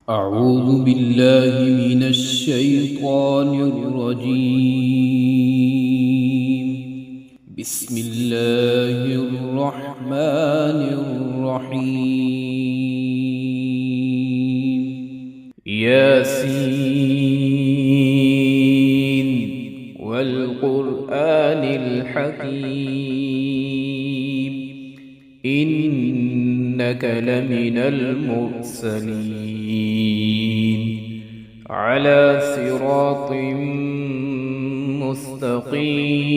أعوذ بالله من الشيطان الرجيم. بسم الله الرحمن الرحيم. ياسين والقرآن الحكيم إنك لمن المرسلين على صراط مستقيم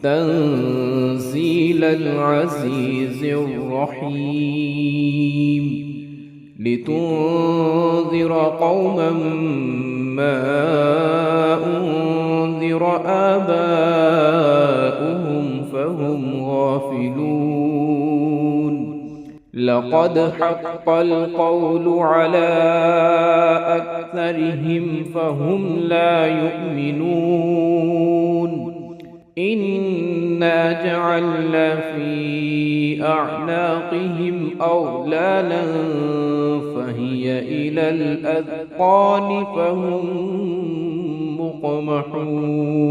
تنزيل العزيز الرحيم لتنذر قوما ما أنذر آباؤهم فهم غافلون. لقد حق القول على أكثرهم فهم لا يؤمنون. إنا جعلنا في أعناقهم أغلالا فهي إلى الأذقان فهم مقمحون.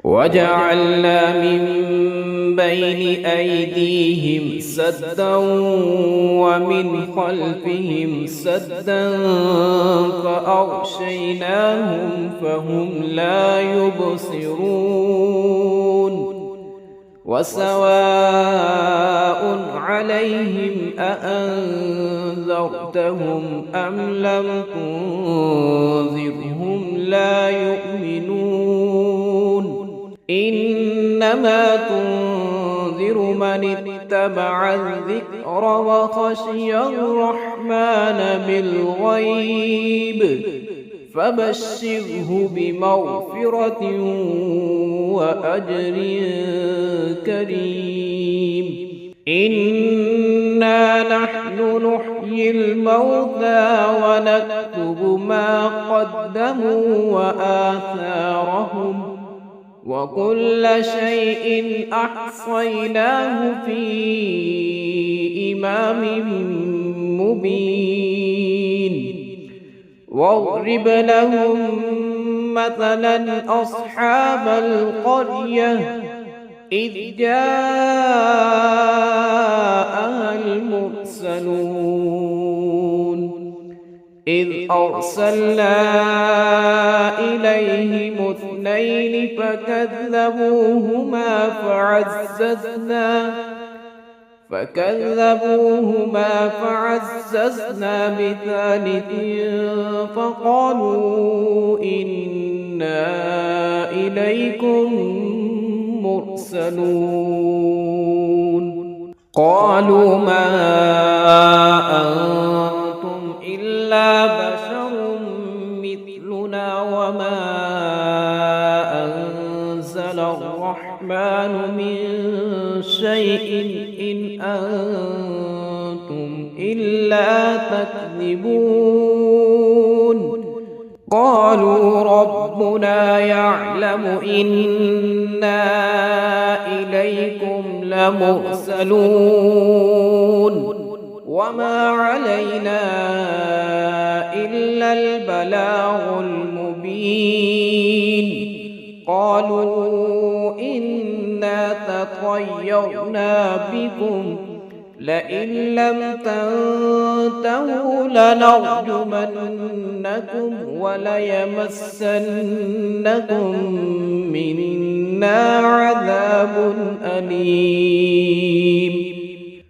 وجعلنا من بين أيديهم سدا ومن خلفهم سدا فأغشيناهم فهم لا يبصرون. وسواء عليهم أأنذرتهم أم لم تنذرهم لا يؤمنون. إنما تنذر من اتبع الذكر وخشي الرحمن بالغيب فبشره بمغفرة وأجر كريم. إنا نحن نحيي الموتى ونكتب ما قدموا وآثارهم وكل شيء أحصيناه في إمام مبين. واضرب لهم مثلا أصحاب القرية إذ جاءها المرسلون إذ أرسلنا إليهم اثنين فكذبوهما فعززنا بثالث فقالوا إنا إليكم مرسلون. قالوا ما أنتم إلا بشر مثلنا وما أنزل الرحمن من شيء إن أنتم إلا تكذبون. قالوا ربنا يعلم إنا إليكم لمرسلون وما علينا إلا البلاغ المبين. قالوا إنا تطيرنا بكم لئن لم تنتهوا لنرجمنكم وليمسنكم منا عذاب أليم.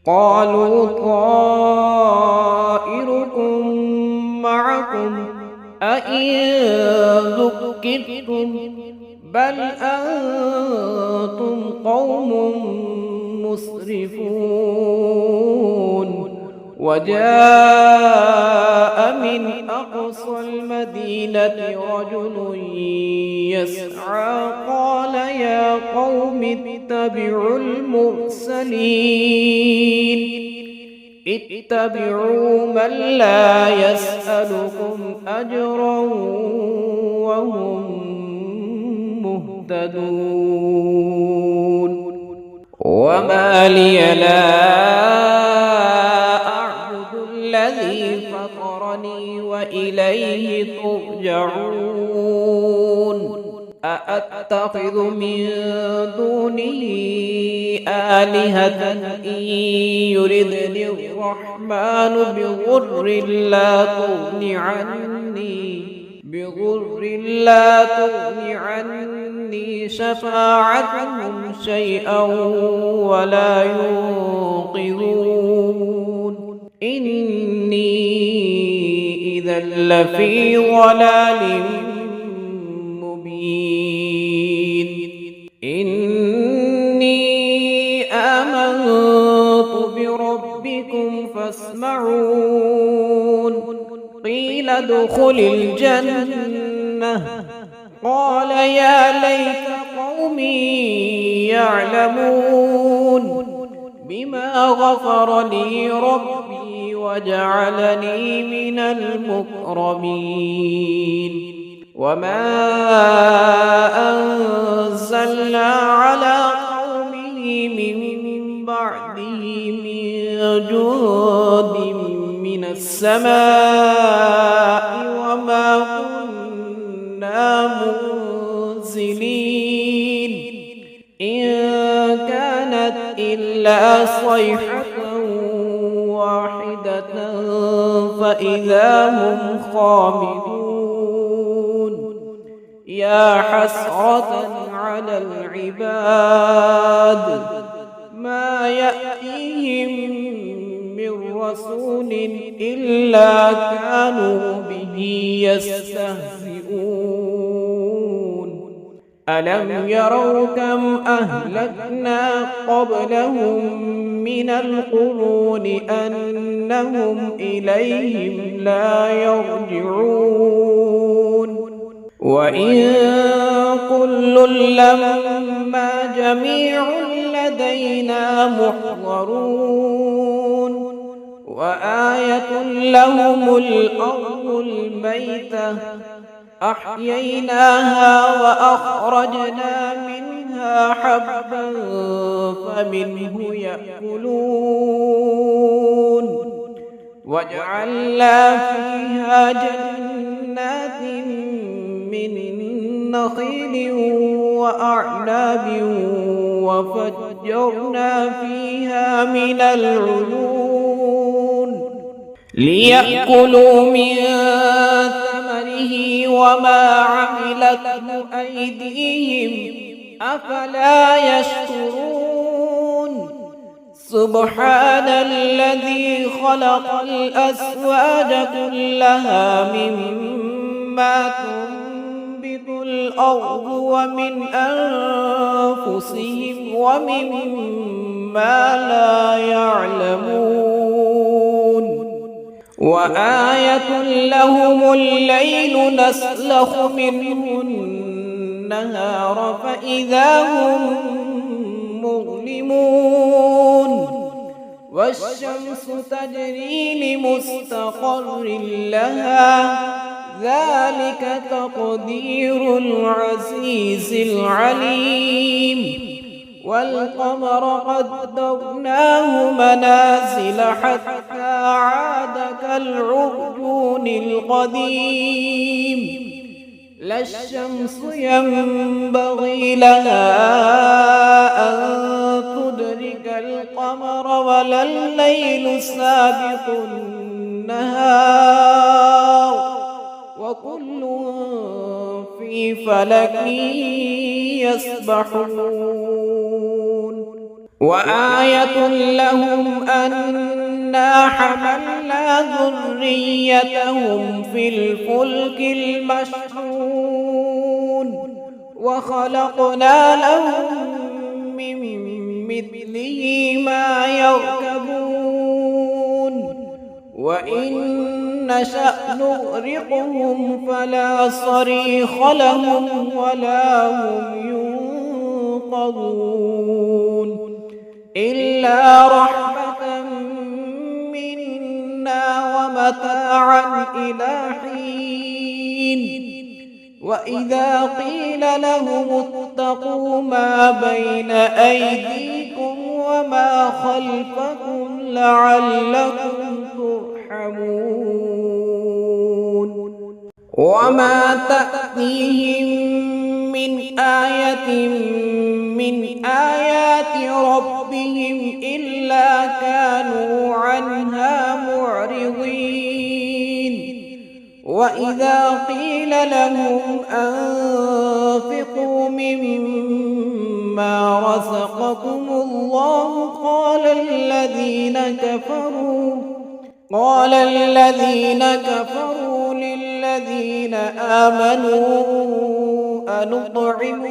قالوا طائركم معكم أئن ذكرتم بل أنتم قوم مسرفون. وجاء من أقصى المدينة رجل يسعى قال يا قوم اتبعوا المرسلين اتبعوا من لا يسألكم أجرا وهم مهتدون. وما لي لا أعبد الذي فطرني وإليه ترجعون أأتخذ من دونه آلهة إن يردني الرحمن بضر لا تغن عني شفاعتهم شيئا ولا ينقذون إني إذا لفي ضلال مبين إني آمنت بربكم فاسمعون قيل ادخل الجنة قال يا ليت قومي يعلمون بما غفر لي ربي وجعلني من المكرمين وما أنزلنا على قومه من بعده من جند من السماء وما كنا منزلين إن كانت إلا صيحة واحدة فإذا هم خامدون يا حسرة على العباد ما يأتيهم من رسول إلا كانوا به يستهزئون ألم يروا كم أهلكنا قبلهم من القرون أنهم إليهم لا يرجعون وإن كل لما جميع لدينا محضرون وآية لهم الأرض الميتة أحييناها وأخرجنا منها حبا فمنه يأكلون وجعلنا فيها جنات من نخيل وأعناب وفجرنا فيها من العيون ليأكلوا من ثمره وما عملته أيديهم أفلا يشكرون سبحان الذي خلق الأزواج كلها مما تنبت الأرض ومن أنفسهم ومما لا يعلمون وآية لهم الليل نسلخ منه النهار فإذا هم مظلمون والشمس تجري لمستقر لها ذلك تقدير العزيز العليم والقمر قدرناه منازل حتى عاد كالعرجون القديم لا الشمس ينبغي لها أن تدرك القمر ولا الليل سابق النهار وكل في فلك يسبحون وآية لهم أنا حملنا ذريتهم في الفلك المشحون وخلقنا لهم من مثله ما يركبون وإن نشأ نغرقهم فلا صريخ لهم ولا هم ينقذون إلا رحمة منا ومتاعا إلى حين وإذا قيل لهم اتقوا ما بين أيديكم وما خلفكم لعلكم ترحمون وما تأتيهم من آية من آيات ربهم إلا كانوا عنها معرضين وإذا قيل لهم أنفقوا مما رزقكم الله قال الذين كفروا للذين آمنوا أنطعم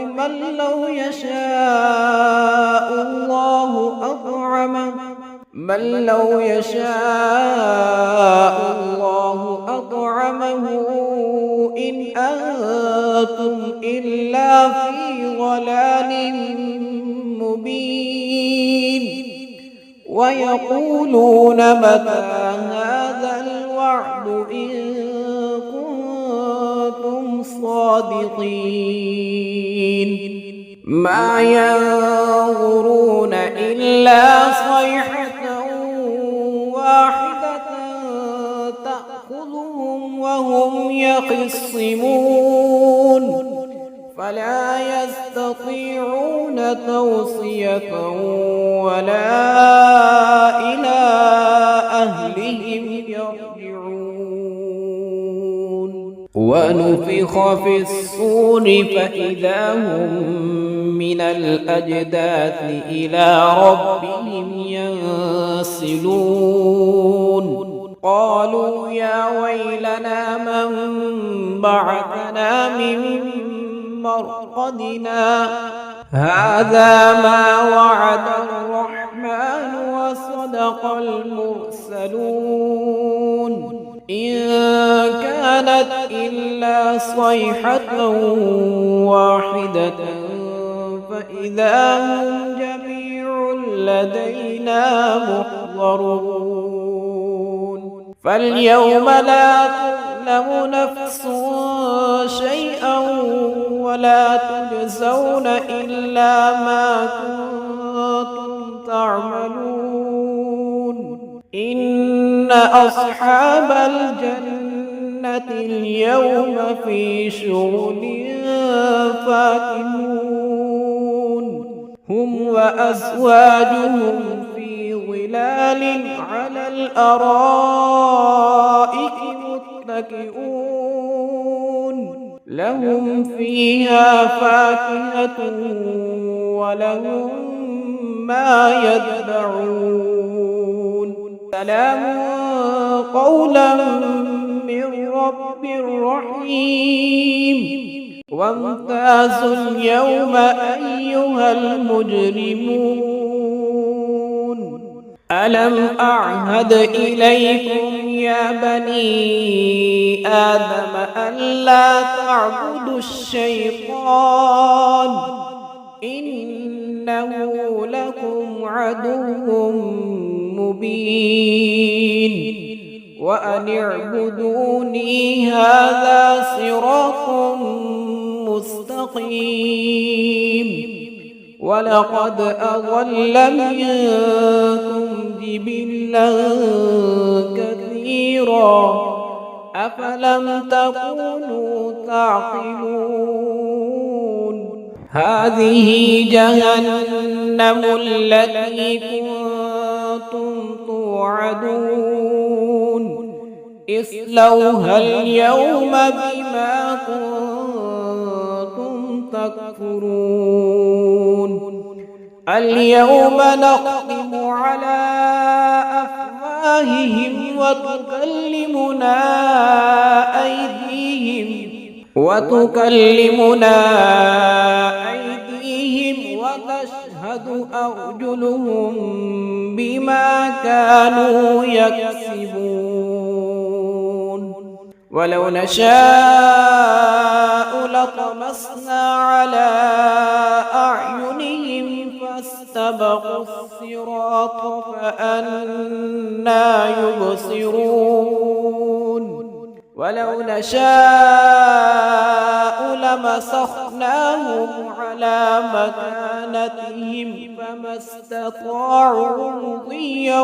من لو يشاء الله أطعمه إن أنتم إلا في ضلال مبين ويقولون متى هذا الوعد إن كنتم صادقين ما ينظرون إلا صيحة واحدة تأخذهم وهم يخصمون فلا يستطيعون توصية ولا إلى أهلهم يرجعون ونفخ في الصور فإذا هم من الأجداث إلى ربهم ينسلون قالوا يا ويلنا من بعثنا من مرقدنا هذا ما وعد الرحمن وصدق المرسلون إن كانت إلا صيحة واحدة فإذا هم جميع لدينا محضرون فاليوم لا تظلم نفس شيئا ولا تجزون إلا ما كنتم تعملون إن أصحاب الجنة اليوم في شغل فاكهون هم وأزواجهم في ظلال على الأرائك متكئون لهم فيها فاكهة ولهم ما يدعون سلام قولا من رب رحيم وامتازوا اليوم أيها المجرمون ألم أعهد إليكم يا بني آدم ألا تعبدوا الشيطان إنه لكم عدو مبين وأن اعبدوني هذا صراط مستقيم ولقد أضل منكم جبلا كثيرا أفلم تكونوا تعقلون هذه جهنم التي كنتم توعدون اصلوها اليوم بما كنتم تكفرون اليوم نختم على أفواههم وتكلمنا أيديهم وتشهد أرجلهم بما كانوا يكسبون ولو نشاء لطمسنا على أعينهم فاستبقوا الصراط فأنى يبصرون ولو نشاء لمسخناهم على مكانتهم فما استطاعوا مضيا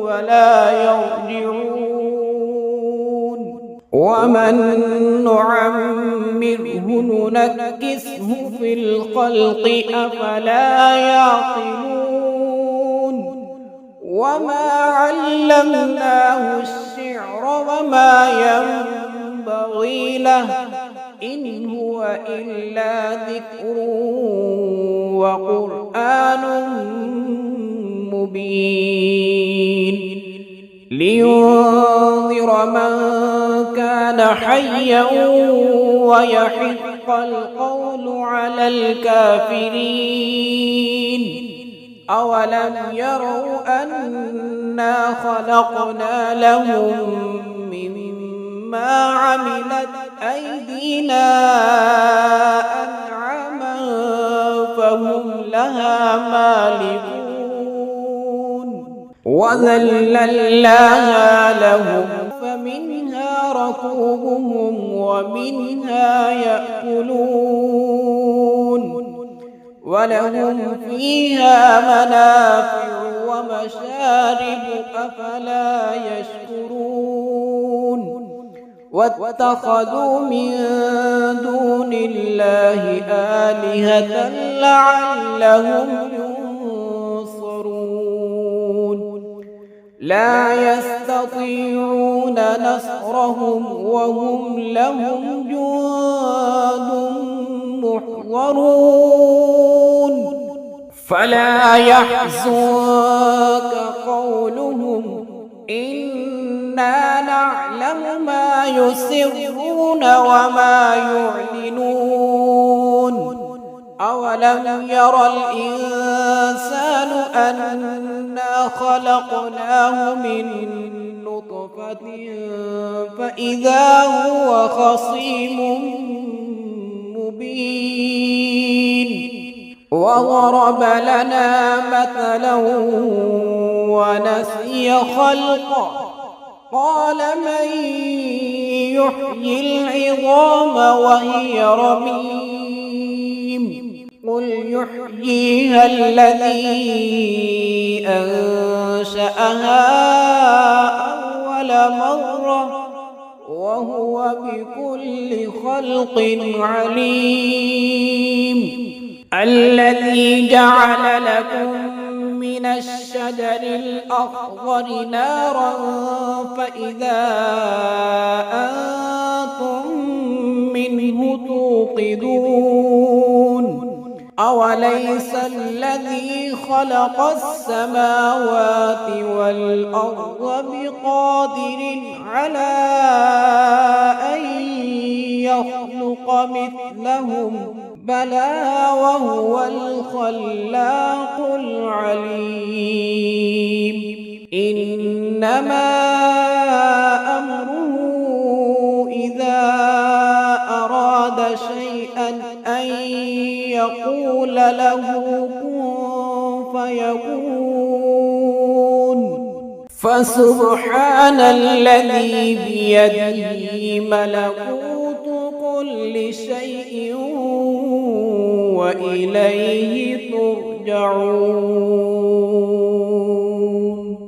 ولا يرجعون ومن نعمره ننكسه في الخلق أفلا يعقلون وما علمناه الشعر وما ينبغي له إن هو إلا ذكر وقرآن مبين لينذر من كان حيا ويحق القول على الكافرين أولم يروا أنا خلقنا لهم مما عملت أيدينا أنعاما فهم لها مالكون وذللناها لهم فمنها ركوبهم ومنها يأكلون ولهم فيها منافع ومشارب أفلا يشكرون واتخذوا من دون الله آلهة لعلهم ينصرون لا يستطيعون نصرهم وهم لهم جند محضرون فلا يحزنك قولهم إنا نعلم ما يسرون وما يعلنون أولم يرى الإنسان أنا خلقناه من نطفة فإذا هو خصيم مبين وضرب لنا مثلا ونسي خلقه قال من يحيي العظام وهي رميم قل يحييها الذي أنشأها أول مرة وهو بكل خلق عليم الذي جعل لكم من الشجر الأخضر نارا فإذا أنتم منه توقدون أوليس الذي خلق السماوات والأرض بقادر على أن يخلق مثلهم بلى وهو الخلاق العليم إنما أمره إذا أراد شيئا أن يقول له كن فيكون فسبحان الذي بيده ملكوت كل شيء وإليه ترجعون.